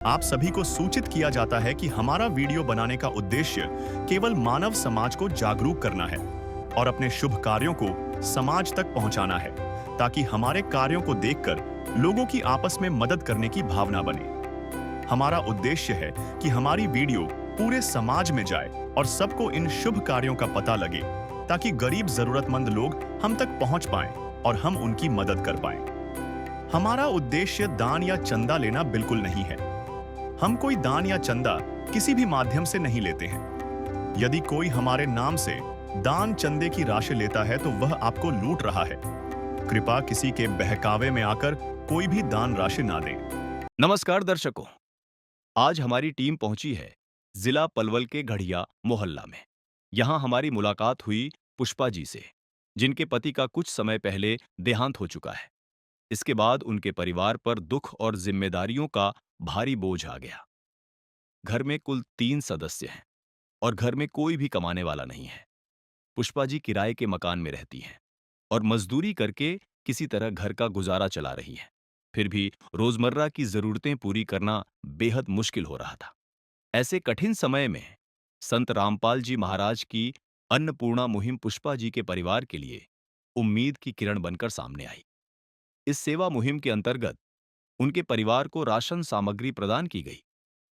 आप सभी को सूचित किया जाता है कि हमारा वीडियो बनाने का उद्देश्य केवल मानव समाज को जागरूक करना है और अपने शुभ कार्यों को समाज तक पहुंचाना है, ताकि हमारे कार्यों को देखकर लोगों की आपस में मदद करने की भावना बने। हमारा उद्देश्य है कि हमारी वीडियो पूरे समाज में जाए और सबको इन शुभ कार्यों का पता लगे, ताकि गरीब जरूरतमंद लोग हम तक पहुंच पाएं और हम उनकी मदद कर पाएं। हमारा उद्देश्य दान या चंदा लेना बिल्कुल नहीं है। हम कोई दान या चंदा किसी भी माध्यम से नहीं लेते हैं। यदि कोई हमारे नाम से दान चंदे की राशि लेता है तो वह आपको लूट रहा है। कृपया किसी के बहकावे में आकर कोई भी दान राशि ना दें। नमस्कार दर्शकों, आज हमारी टीम पहुंची है जिला पलवल के गढ़िया मोहल्ला में। यहां हमारी मुलाकात हुई पुष्पा जी से, जिनके पति का कुछ समय पहले देहांत हो चुका है। इसके बाद उनके परिवार पर दुख और जिम्मेदारियों का भारी बोझ आ गया। घर में कुल 3 सदस्य हैं और घर में कोई भी कमाने वाला नहीं है। पुष्पा जी किराए के मकान में रहती हैं और मजदूरी करके किसी तरह घर का गुजारा चला रही हैं। फिर भी रोजमर्रा की जरूरतें पूरी करना बेहद मुश्किल हो रहा था। ऐसे कठिन समय में संत रामपाल जी महाराज की अन्नपूर्णा मुहिम पुष्पा जी के परिवार के लिए उम्मीद की किरण बनकर सामने आई। इस सेवा मुहिम के अंतर्गत उनके परिवार को राशन सामग्री प्रदान की गई,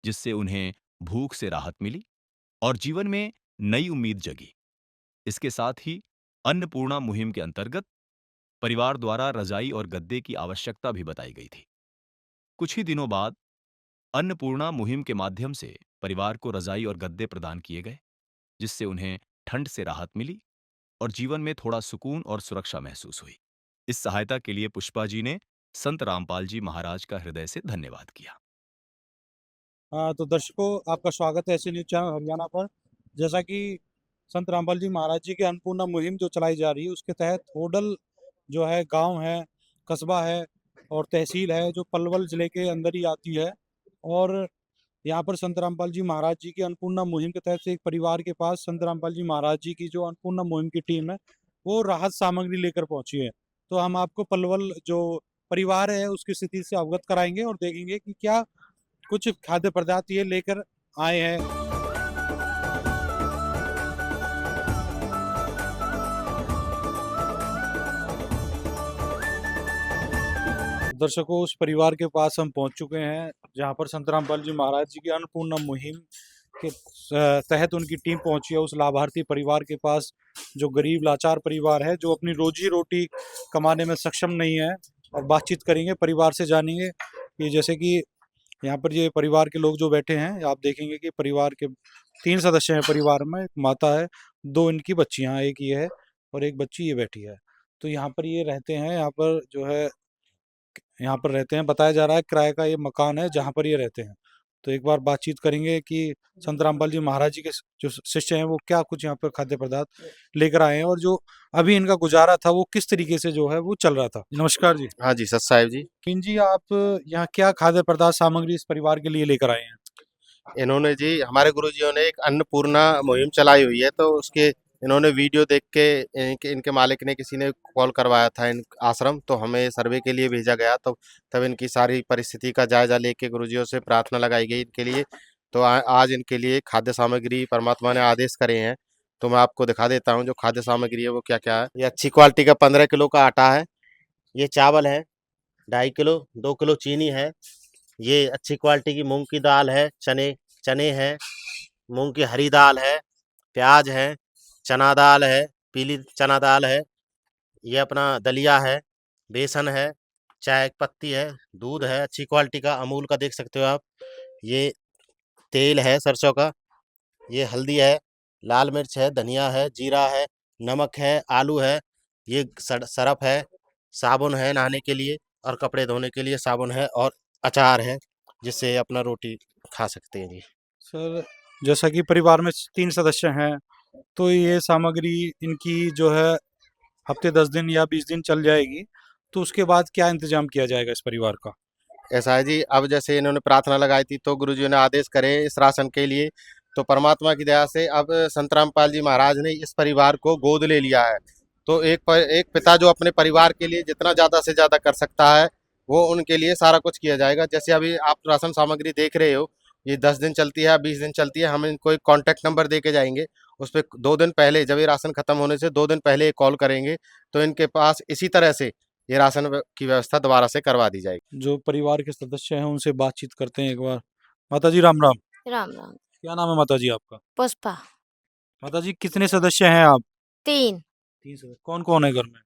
जिससे उन्हें भूख से राहत मिली और जीवन में नई उम्मीद जगी। इसके साथ ही अन्नपूर्णा मुहिम के अंतर्गत परिवार द्वारा रजाई और गद्दे की आवश्यकता भी बताई गई थी। कुछ ही दिनों बाद अन्नपूर्णा मुहिम के माध्यम से परिवार को रजाई और गद्दे प्रदान किए गए, जिससे उन्हें ठंड से राहत मिली और जीवन में थोड़ा सुकून और सुरक्षा महसूस हुई। इस सहायता के लिए पुष्पा जी ने संत रामपाल जी महाराज का हृदय से धन्यवाद किया। हाँ, तो दर्शकों, आपका स्वागत है ऐसे न्यूज चैनल हरियाणा पर। जैसा कि संत रामपाल जी महाराज जी की अन्नपूर्णा मुहिम जो चलाई जा रही है, उसके तहत होडल जो है गांव है, कस्बा है और तहसील है, जो पलवल जिले के अंदर ही आती है। और यहाँ पर संत रामपाल जी महाराज जी की अन्नपूर्णा मुहिम के तहत से एक परिवार के पास संत रामपाल जी महाराज जी की जो अन्नपूर्णा मुहिम की टीम है, वो राहत सामग्री लेकर पहुंची है। तो हम आपको पलवल जो परिवार है उसकी स्थिति से अवगत कराएंगे और देखेंगे कि क्या कुछ खाद्य पदार्थ ये लेकर आए हैं। दर्शकों, उस परिवार के पास हम पहुंच चुके हैं जहां पर संत रामपाल जी महाराज जी की अन्नपूर्णा मुहिम के तहत उनकी टीम पहुंची है उस लाभार्थी परिवार के पास, जो गरीब लाचार परिवार है, जो अपनी रोजी रोटी कमाने में सक्षम नहीं है। और बातचीत करेंगे, परिवार से जानेंगे कि जैसे कि यहाँ पर ये परिवार के लोग जो बैठे हैं, आप देखेंगे कि परिवार के 3 सदस्य हैं परिवार में। एक माता है, 2 इनकी बच्चियां, एक ये है और एक बच्ची ये बैठी है। तो यहाँ पर ये रहते हैं, यहाँ पर जो है यहाँ पर रहते हैं, बताया जा रहा है किराए का ये मकान है जहाँ पर ये रहते हैं। तो एक बार बातचीत करेंगे कि संत रामपाल जी महाराज जी के जो शिष्य हैं वो क्या कुछ यहाँ पर खाद्य पदार्थ लेकर आए हैं और जो अभी इनका गुजारा था वो किस तरीके से जो है वो चल रहा था। नमस्कार जी। हाँ जी, सत साहिब जी। किन जी, आप यहाँ क्या खाद्य पदार्थ सामग्री इस परिवार के लिए लेकर आए हैं? इन्होंने जी हमारे गुरुजियों ने एक अन्नपूर्णा मुहिम चलाई हुई है, तो उसके इन्होंने वीडियो देख के इनके मालिक ने किसी ने कॉल करवाया था इन आश्रम, तो हमें सर्वे के लिए भेजा गया। तो तब इनकी सारी परिस्थिति का जायजा लेके गुरुजियों से प्रार्थना लगाई गई इनके लिए। तो आज इनके लिए खाद्य सामग्री परमात्मा ने आदेश करे हैं, तो मैं आपको दिखा देता हूँ जो खाद्य सामग्री है वो क्या क्या है। ये अच्छी क्वालिटी का 15 किलो का आटा है, ये चावल है 2.5 किलो, 2 किलो चीनी है, ये अच्छी क्वालिटी की मूंग की दाल है, चने चने हैं, मूंग की हरी दाल है, प्याज है, चना दाल है, पीली चना दाल है, ये अपना दलिया है, बेसन है, चाय की पत्ती है, दूध है अच्छी क्वालिटी का अमूल का देख सकते हो आप, ये तेल है सरसों का, ये हल्दी है, लाल मिर्च है, धनिया है, जीरा है, नमक है, आलू है, ये सरफ है, साबुन है नहाने के लिए और कपड़े धोने के लिए साबुन है, और अचार है जिससे अपना रोटी खा सकते हैं जी। सर, जैसा कि परिवार में 3 सदस्य हैं, तो ये सामग्री इनकी जो है हफ्ते 10 दिन या 20 दिन चल जाएगी। तो उसके बाद क्या इंतजाम किया जाएगा इस परिवार का? ऐसा है जी, अब जैसे इन्होंने प्रार्थना लगाई थी तो गुरुजी ने आदेश करे इस राशन के लिए, तो परमात्मा की दया से अब संत रामपाल जी महाराज ने इस परिवार को गोद ले लिया है। तो एक पिता जो अपने परिवार के लिए जितना ज़्यादा से ज़्यादा कर सकता है, वो उनके लिए सारा कुछ किया जाएगा। जैसे अभी आप राशन सामग्री देख रहे हो, ये 10 दिन चलती है, 20 दिन चलती है, हम इनको एक कॉन्टैक्ट नंबर दे के जाएँगे, उस पे 2 दिन पहले जब ये राशन खत्म होने से 2 दिन पहले ये कॉल करेंगे, तो इनके पास इसी तरह से ये राशन की व्यवस्था दोबारा से करवा दी जाएगी। जो परिवार के सदस्य हैं उनसे बातचीत करते हैं एक बार। माता जी राम राम। राम राम। क्या नाम है माता जी आपका? पुष्पा। माता जी कितने सदस्य हैं आप? 3। 3 सदस्य। कौन कौन है घर में?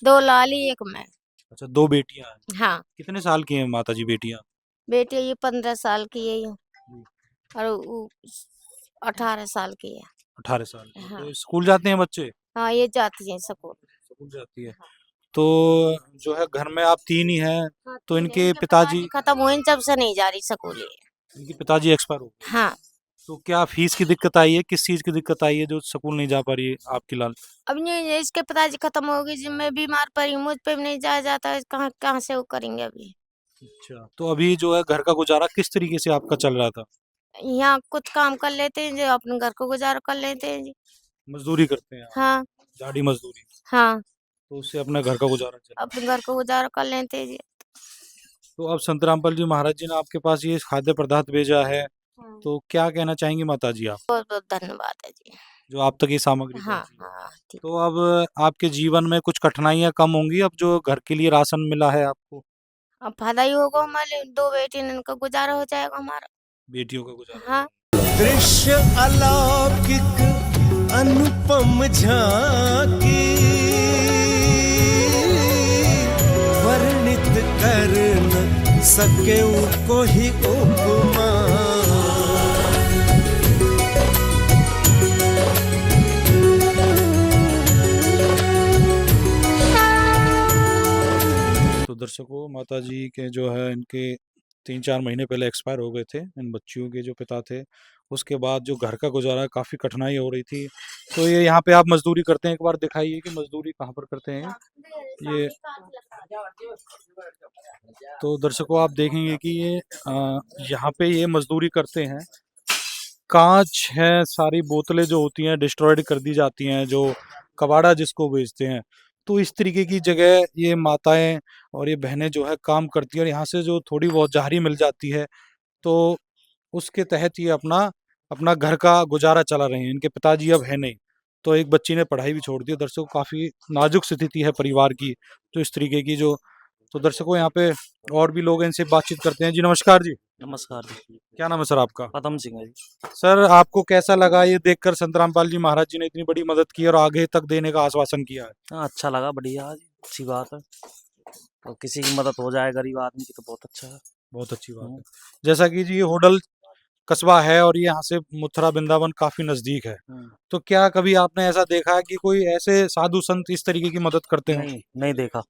2 लाली 1 मैं। अच्छा 2 बेटियां हैं। हाँ। कितने साल की हैं माता जी बेटियां? बेटी ये 15 साल की है ये, जी। और वो 18 साल की है। 18 साल की। हाँ। तो स्कूल जाते हैं बच्चे? हाँ, ये जाती है स्कूल। स्कूल जाती है। तो जो है घर में आप 3 ही हैं, हाँ, तो 3 है। इनके पिताजी खत्म हुए जब से नहीं जा रही स्कूल ये। इनके पिताजी एक्सपायर हो गए। हाँ। तो क्या फीस की दिक्कत आई है? किस चीज़ की दिक्कत आई है जो स्कूल नहीं जा पा रही है आपकी लाल? अब ये इसके पिताजी खत्म हो गए, जिस मैं बीमार पड़ी हूँ, मुझ पे भी नहीं जाया जाता है, कहाँ कहाँ से वो करेंगे अभी। अच्छा, तो अभी जो है घर का गुजारा किस तरीके से आपका चल रहा था? यहाँ कुछ काम कर लेते हैं जो अपने घर को गुजारा कर लेते हैं जी। मजदूरी करते हैं आप? हाँ। झाड़ी मजदूरी। हाँ, तो उससे अपने घर का गुजारा चल। अपने घर को गुजारा कर लेते हैं जी। तो अब संत रामपाल जी महाराज जी ने आपके पास ये खाद्य पदार्थ भेजा है, हाँ। तो क्या कहना चाहेंगी माता जी आप? बहुत बहुत धन्यवाद है जी। जो आप तक ये सामग्री हाँ पहुंची है। हाँ ठीक। तो अब आपके जीवन में कुछ कठिनाइयां कम होंगी अब जो घर के लिए राशन मिला है आपको? अब फायदा ही होगा, हमारे 2 बेटी हैं, इनका गुजारा हो जाएगा हमारा। बेटियों का गुजारा। हाँ। दृश्य अलौकिक अनुपम झांकी वर्णित कर न सके कोई उपमा। तो दर्शकों माता जी के जो है इनके 3-4 महीने पहले एक्सपायर हो गए थे इन बच्चियों के जो पिता थे। उसके बाद जो घर का गुजारा काफ़ी कठिनाई हो रही थी। तो ये यहाँ पे आप मजदूरी करते हैं, एक बार दिखाइए कि मजदूरी कहाँ पर करते हैं ये। तो दर्शकों आप देखेंगे कि ये यहाँ पे ये मजदूरी करते हैं। कांच है, सारी बोतलें जो होती हैं डिस्ट्रॉयड कर दी जाती हैं, जो कबाड़ा जिसको बेचते हैं। तो इस तरीके की जगह ये माताएं और ये बहनें जो है काम करती हैं और यहाँ से जो थोड़ी बहुत जाहरी मिल जाती है, तो उसके तहत ये अपना अपना घर का गुजारा चला रहे हैं। इनके पिताजी अब है नहीं, तो एक बच्ची ने पढ़ाई भी छोड़ दी। दर्शकों काफ़ी नाजुक स्थिति है परिवार की, तो इस तरीके की जो। तो दर्शकों यहाँ पे और भी लोग हैं, इनसे बातचीत करते हैं। जी नमस्कार जी। नमस्कार जी। क्या नाम है सर आपका? पदम सिंह है जी। सर आपको कैसा लगा ये देखकर संत रामपाल जी महाराज जी ने इतनी बड़ी मदद की और आगे तक देने का आश्वासन किया है? हाँ, अच्छा लगा, बढ़िया जी, अच्छी बात है। तो किसी की मदद हो जाए गरीब आदमी की तो बहुत अच्छा है। बहुत अच्छी बात है। जैसा कि जी ये होडल कस्बा है और ये यहाँ से मथुरा वृंदावन काफी नजदीक है, तो क्या कभी आपने ऐसा देखा है कि कोई ऐसे साधु संत इस तरीके की मदद करते हैं? नहीं, नहीं देखा,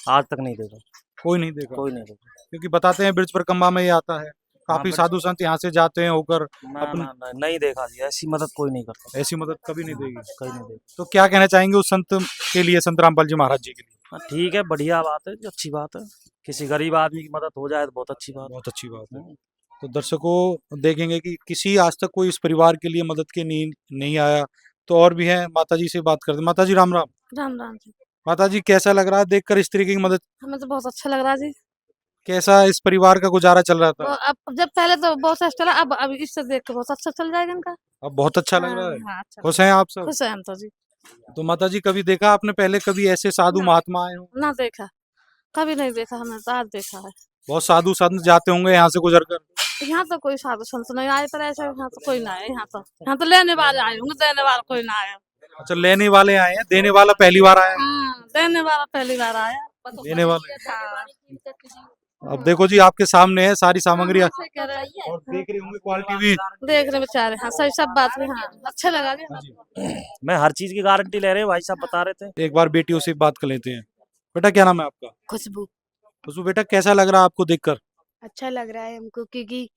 आज तक नहीं देखा, कोई नहीं देखा। कोई नहीं देखा। क्योंकि बताते हैं ब्रज परिक्रमा में ये आता है, काफी ब्रज- साधु संत यहाँ से जाते हैं होकर ना अपन। ना ना, नहीं देखा जी, ऐसी मदद कोई नहीं करता, ऐसी मदद कभी नहीं देगी। कोई नहीं देखा। तो क्या कहना चाहेंगे उस संत के लिए, संत रामपाल जी महाराज जी के लिए? हाँ, ठीक है, बढ़िया बात है जी, अच्छी बात है। किसी गरीब आदमी की मदद हो जाए तो बहुत अच्छी बात है। बहुत अच्छी बात है। तो दर्शकों देखेंगे कि किसी आज तक कोई इस परिवार के लिए मदद के नहीं आया। तो और भी हैं, माता जी से बात करते हैं। माता जी राम राम। राम राम जी। माता जी कैसा लग रहा है देखकर इस तरीके की मदद? हमें तो बहुत अच्छा लग रहा है जी। कैसा इस परिवार का गुजारा चल रहा था? अब जब पहले तो बहुत अच्छा चला, अब इससे देख के बहुत अच्छा चल जाएगा इनका। अब बहुत अच्छा लग रहा है। हाँ, अच्छा। खुश हैं आप सब? खुश है हम तो जी। तो माता जी कभी देखा आपने पहले कभी ऐसे साधु महात्मा आए हो? ना देखा, कभी नहीं देखा, हमने तो आज देखा है। बहुत साधु संत जाते होंगे यहाँ से गुजर कर। यहाँ तो कोई साधु संत नहीं आए, पर ऐसा यहाँ तो कोई ना आए। यहाँ तो लेने वाले आए होंगे, देने वाला कोई ना आया। अच्छा लेने वाले आए हैं, देने वाला पहली बार आया है। हाँ, देने वाला पहली बार आया। देने वाले। हाँ। अब देखो जी आपके सामने है सारी सामग्री और सही कह रहे हैं। देख रही होंगी क्वालिटी भी। देख रहे बेचारे, हाँ सही सब बात भी। हाँ, अच्छा लगा जी। मैं हर चीज की गारंटी ले रहे हैं, भाई साहब बता रहे थे। एक बार बेटियों से बात कर लेते हैं। बेटा क्या नाम है आपका? खुशबू। खुशबू बेटा कैसा लग रहा है आपको देखकर? अच्छा लग रहा है हमको, क्योंकि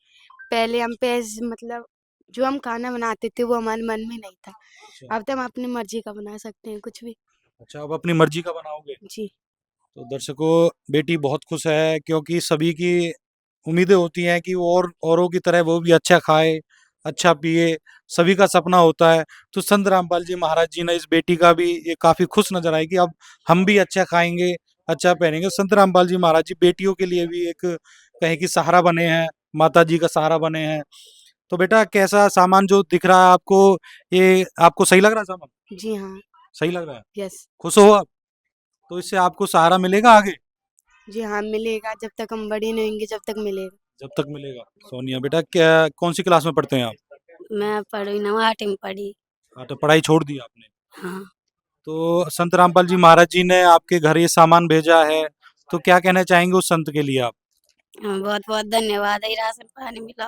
पहले हम पे मतलब जो हम खाना बनाते थे वो हमारे मन में नहीं था। अब तो हम अपनी मर्जी का बना सकते हैं कुछ भी। अच्छा अब अपनी मर्जी का बनाओगे? जी। तो दर्शकों बेटी बहुत खुश है क्योंकि सभी की उम्मीदें होती हैं कि वो और औरों की तरह वो भी अच्छा खाए, अच्छा पिए, सभी का सपना होता है। तो संत रामपाल जी महाराज जी ने इस बेटी का भी ये काफी खुश नजर आई कि अब हम भी अच्छा खाएंगे, अच्छा पहनेंगे। संत रामपाल जी महाराज जी बेटियों के लिए भी एक कहें कि सहारा बने हैं, माता जी का सहारा बने हैं। तो बेटा कैसा सामान जो दिख रहा है आपको, ये आपको सही लग रहा है सामान? जी हाँ। सही लग रहा है? यस। खुश हो आप? तो इससे आपको सहारा मिलेगा आगे? जी हाँ, मिलेगा जब तक हम बड़े नहीं होंगे, जब तक मिलेगा। जब तक मिलेगा। सोनिया बेटा क्या कौन सी क्लास में पढ़ते हैं आप? मैं पढ़ी ना 8वीं में पढ़ी। हाँ, तो पढ़ाई छोड़ दी आपने। हाँ। तो संत रामपाल जी महाराज जी ने आपके घर ये सामान भेजा है, तो क्या कहना चाहेंगे उस संत के लिए आप? बहुत बहुत धन्यवाद है, राशन पानी मिला।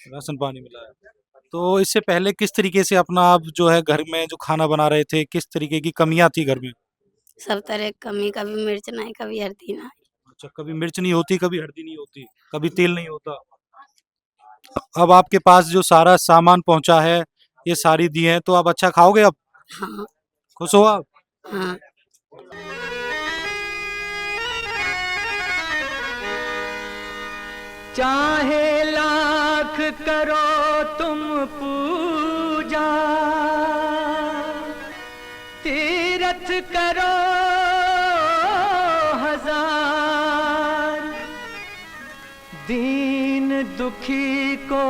राशन पानी मिला है। तो इससे पहले किस तरीके से अपना आप जो है घर में जो खाना बना रहे थे, किस तरीके की कमियां थी घर में? सब तरह की कमी, कभी मिर्च नहीं, कभी हल्दी नहीं। अच्छा, कभी मिर्च नहीं होती, कभी हल्दी नहीं होती, कभी तेल नहीं होता। अब आपके पास जो सारा सामान पहुंचा है, ये सारी दी है, तो आप अच्छा खाओगे अब? हाँ। खुश हो आप? हाँ। चाहे लाख करो तुम पूजा, तीरथ करो हजार, दीन दुखी को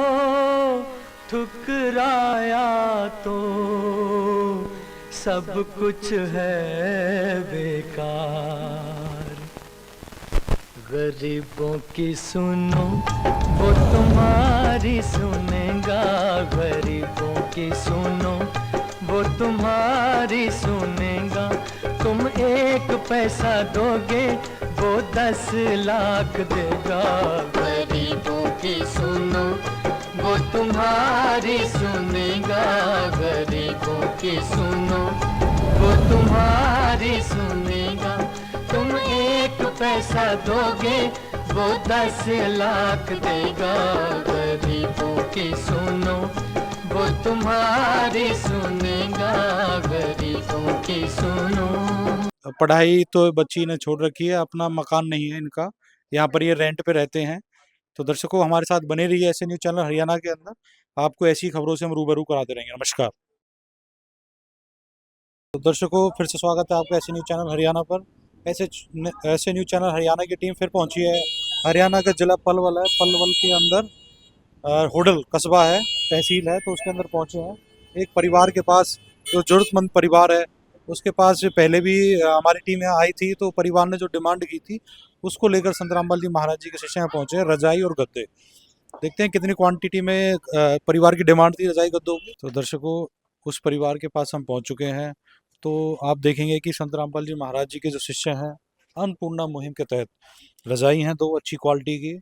ठुकराया तो सब कुछ है बेकार। गरीबों की सुनो वो तुम्हारी सुनेगा, गरीबों की सुनो वो तुम्हारी सुनेगा। तुम 1 पैसा दोगे वो 10 लाख देगा। गरीबों की सुनो वो तुम्हारी सुनेगा, गरीबों की सुनो वो तुम्हारी सुनेगा। तुम 1 पैसा दोगे वो 10 लाख देगा। गरीबों की सुनो वो तुम्हारी सुनेगा, गरीबों की सुनो। पढ़ाई तो बच्ची ने छोड़ रखी है, अपना मकान नहीं है इनका, यहाँ पर ये रेंट पे रहते हैं। तो दर्शकों हमारे साथ बने रहिए ऐसे न्यूज़ चैनल हरियाणा के अंदर, आपको ऐसी खबरों से हम रूबरू कराते रहेंगे। नमस्कार। तो दर्शकों फिर से स्वागत है आपका ऐसे न्यूज़ चैनल हरियाणा पर। ऐसे न्यूज़ चैनल हरियाणा की टीम फिर पहुंची है हरियाणा का जिला पलवल है। पलवल के अंदर होडल कस्बा है, तहसील है, तो उसके अंदर पहुंचे हैं। एक परिवार के पास जो ज़रूरतमंद परिवार है, उसके पास पहले भी हमारी टीम यहाँ आई थी, तो परिवार ने जो डिमांड की थी उसको लेकर संत रामपाल जी महाराज जी के शिष्य यहाँ पहुंचे हैं। रजाई और गद्दे, देखते हैं कितनी क्वांटिटी में परिवार की डिमांड थी रजाई गद्दों की। तो दर्शकों उस परिवार के पास हम पहुंच चुके हैं। तो आप देखेंगे कि संत रामपाल जी महाराज जी के जो शिष्य हैं, अन्नपूर्णा मुहिम के तहत रजाई हैं 2 अच्छी क्वालिटी की,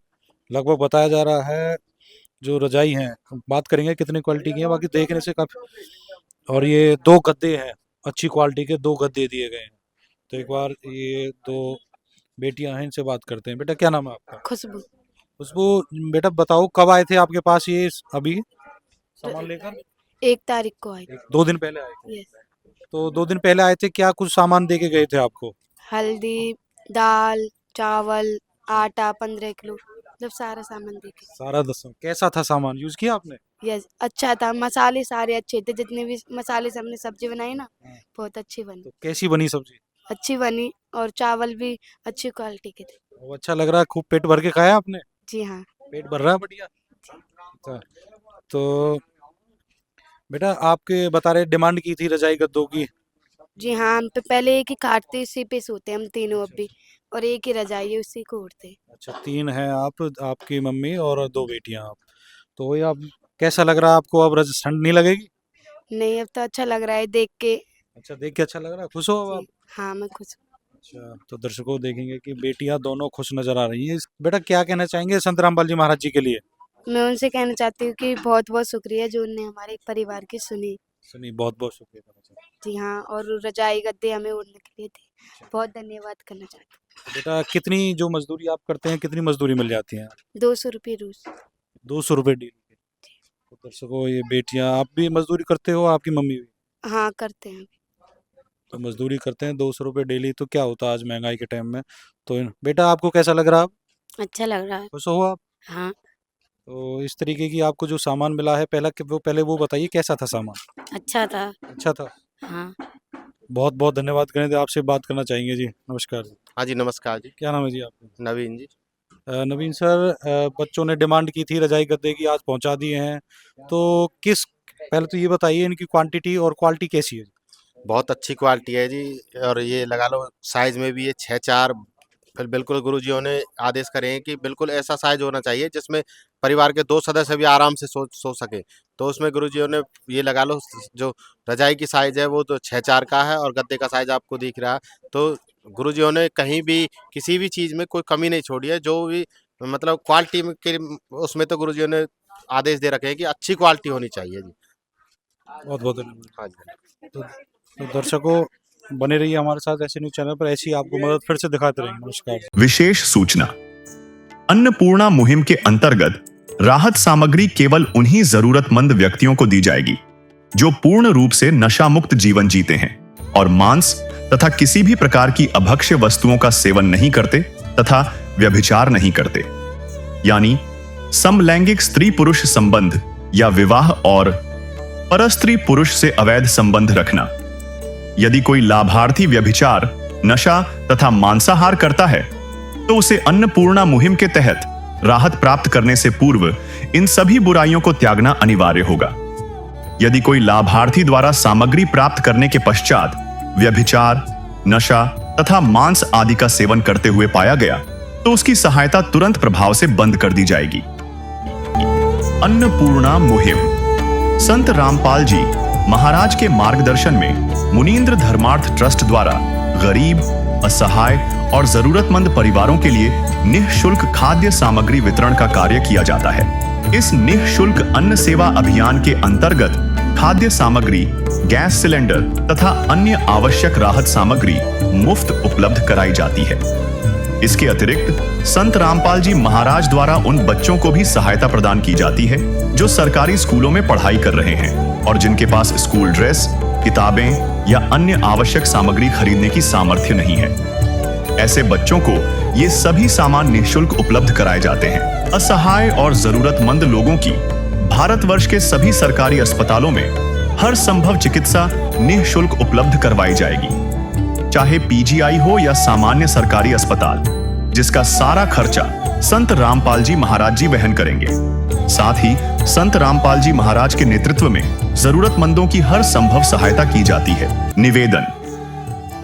लगभग बताया जा रहा है। जो रजाई हैं हम बात करेंगे कितनी क्वालिटी की है, बाकी देखने से काफ़ी। और ये 2 गद्दे हैं, अच्छी क्वालिटी के 2 गद्दे दिए गए हैं। तो एक बार ये 2 बेटियां हैं, इनसे बात करते हैं। बेटा क्या नाम है आपका? खुशबू। खुशबू, बेटा बताओ कब आए थे आपके पास ये अभी सामान लेकर? 1 तारीख को आई। 2 दिन पहले आए थे। यस। तो 2 दिन पहले आए थे, क्या कुछ सामान दे के गए थे आपको? हल्दी, दाल, चावल, आटा 15 किलो, मतलब सारा सामान देके। सारा 10। कैसा था सामान, यूज किया आपने? यस, अच्छा था। मसाले सारे अच्छे थे, जितने भी मसाले से हमने सब्जी बनाई ना, हाँ। बहुत अच्छी बनी। तो कैसी बनी सब्जी? अच्छी बनी, और चावल भी अच्छी क्वालिटी के थे। वो अच्छा लग रहा है, खूब पेट भर के खाया आपने? जी हाँ। पेट भर रहा है बढ़िया। अच्छा, तो बेटा आपके बता रहे डिमांड की थी रजाई गद्दों की। जी हाँ, हम तो पहले एक ही खाट थे, उसी पे सोते हम तीनों अब भी, और एक ही रजाई है, उसी को ओढ़ते। अच्छा 3 हैं आप, आपकी मम्मी और 2 बेटियां आप। तो वही आप, कैसा लग रहा है आपको अब, ठंड नहीं लगेगी? नहीं, अब तो अच्छा लग रहा है देख के। अच्छा देख के अच्छा लग रहा है, खुश हो अब आप? जी हाँ, मैं खुश हूँ। अच्छा, तो दर्शकों देखेंगे कि बेटियां दोनों खुश नजर आ रही हैं। बेटा क्या कहना चाहेंगे संत रामपाल जी महाराज जी के लिए? मैं उनसे कहना चाहती हूँ कि बहुत बहुत शुक्रिया जो उनने हमारे परिवार की सुनी। सुनी, बहुत बहुत शुक्रिया करना चाहता जी हाँ, और रजाई गद्दे हमें ओढ़ने के लिए थे, बहुत धन्यवाद करना चाहती हूं। बेटा कितनी जो मजदूरी आप करते हैं, कितनी मजदूरी मिल जाती है? हूँ। 200 रुपये रोज। 200 रुपये डेली के। तो दर्शकों ये बेटियां, आप भी मजदूरी करते हो, आपकी मम्मी भी? हाँ, करते हैं। तो मजदूरी करते हैं 200 रुपये डेली, तो क्या होता है आज महंगाई के टाइम में। तो बेटा आपको कैसा लग रहा है अब? अच्छा लग रहा है। खुश हो आप? हाँ। तो इस तरीके की आपको जो सामान मिला है, पहले वो बताइए कैसा था सामान? अच्छा था। अच्छा था। हाँ। बहुत बहुत धन्यवाद करें, आपसे बात करना चाहेंगे जी। नमस्कार जी। हाँ जी, नमस्कार जी। क्या नाम है जी आपका? नवीन जी। नवीन सर, बच्चों ने डिमांड की थी रजाई गद्दे की, आज पहुंचा दिए हैं। तो किस पहले तो ये बताइए इनकी क्वांटिटी और क्वालिटी कैसी है? बहुत अच्छी क्वालिटी है जी, और ये लगा लो साइज़ में भी ये 6-4, फिर बिल्कुल गुरुजियों ने आदेश करे हैं कि बिल्कुल ऐसा साइज़ होना चाहिए जिसमें परिवार के 2 सदस्य भी आराम से सो सकें। तो उसमें गुरुजियों ने ये लगा लो जो रज़ाई की साइज़ है वो तो 6-4 का है, और गद्दे का साइज़ आपको दिख रहा है। तो गुरुजियों ने कहीं भी किसी भी चीज़ में कोई कमी नहीं छोड़ी है, जो भी मतलब क्वालिटी में के उसमें तो गुरुजियों ने आदेश दे रखे हैं कि अच्छी क्वालिटी होनी चाहिए जी। बहुत-बहुत धन्यवाद। हाँ जी। तो दर्शकों, बने रहिए हमारे साथ ऐसे न्यूज़ चैनल पर, ऐसी आपको मदद फिर से दिखाते रहेंगे। नमस्कार। विशेष सूचना। अन्नपूर्णा मुहिम के अंतर्गत राहत सामग्री केवल उन्हीं जरूरतमंद व्यक्तियों को दी जाएगी जो पूर्ण रूप से नशा मुक्त जीवन जीते हैं और मांस तथा किसी भी प्रकार की अभक्ष्य वस्तुओं का सेवन नहीं करते तथा व्यभिचार नहीं करते, यानी समलैंगिक स्त्री पुरुष संबंध या विवाह और परस्त्री पुरुष से अवैध संबंध रखना। यदि कोई लाभार्थी व्यभिचार, नशा तथा मांसाहार करता है तो उसे अन्नपूर्णा मुहिम के तहत राहत प्राप्त करने से पूर्व इन सभी बुराइयों को त्यागना अनिवार्य होगा। यदि कोई लाभार्थी द्वारा सामग्री प्राप्त करने के पश्चात व्यभिचार, नशा तथा मांस आदि का सेवन करते हुए पाया गया तो उसकी सहायता तुरंत प्रभाव से बंद कर दी जाएगी। अन्नपूर्णा मुहिम। संत रामपाल जी महाराज के मार्गदर्शन में मुनींद्र धर्मार्थ ट्रस्ट द्वारा गरीब, असहाय और जरूरतमंद परिवारों के लिए निःशुल्क खाद्य सामग्री वितरण का कार्य किया जाता है। इस निःशुल्क अन्न सेवा अभियान के अंतर्गत खाद्य सामग्री, गैस सिलेंडर तथा अन्य आवश्यक राहत सामग्री मुफ्त उपलब्ध कराई जाती है। इसके अतिरिक्त संत रामपाल जी महाराज द्वारा उन बच्चों को भी सहायता प्रदान की जाती है जो सरकारी स्कूलों में पढ़ाई कर रहे हैं और जिनके पास स्कूल ड्रेस, किताबें या अन्य आवश्यक सामग्री खरीदने की सामर्थ्य नहीं है। ऐसे बच्चों को ये सभी सामान निःशुल्क उपलब्ध कराए जाते हैं। असहाय और जरूरतमंद लोगों की भारतवर्ष के सभी सरकारी अस्पतालों में हर संभव चिकित्सा निःशुल्क उपलब्ध करवाई जाएगी, चाहे पीजीआई हो या सामान्य सरकारी अस्पताल, जिसका सारा खर्चा संत रामपाल जी महाराज जी वहन करेंगे। साथ ही संत रामपाल जी महाराज के नेतृत्व में जरूरतमंदों की हर संभव सहायता की जाती है। निवेदन।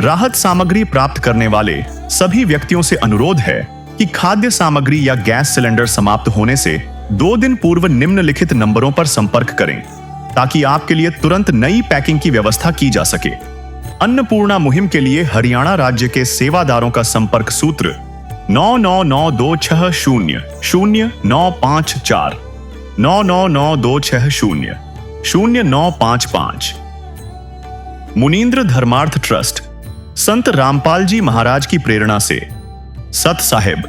राहत सामग्री प्राप्त करने वाले सभी व्यक्तियों से अनुरोध है कि खाद्य सामग्री या गैस सिलेंडर समाप्त होने से 2 दिन पूर्व निम्नलिखित नंबरों पर संपर्क करें ताकि आपके लिए तुरंत नई पैकिंग की व्यवस्था की जा सके। अन्नपूर्णा मुहिम के लिए हरियाणा राज्य के सेवादारों का संपर्क सूत्र 9992600954 9992600955। मुनींद्र धर्मार्थ ट्रस्ट संत रामपाल जी महाराज की प्रेरणा से सत साहिब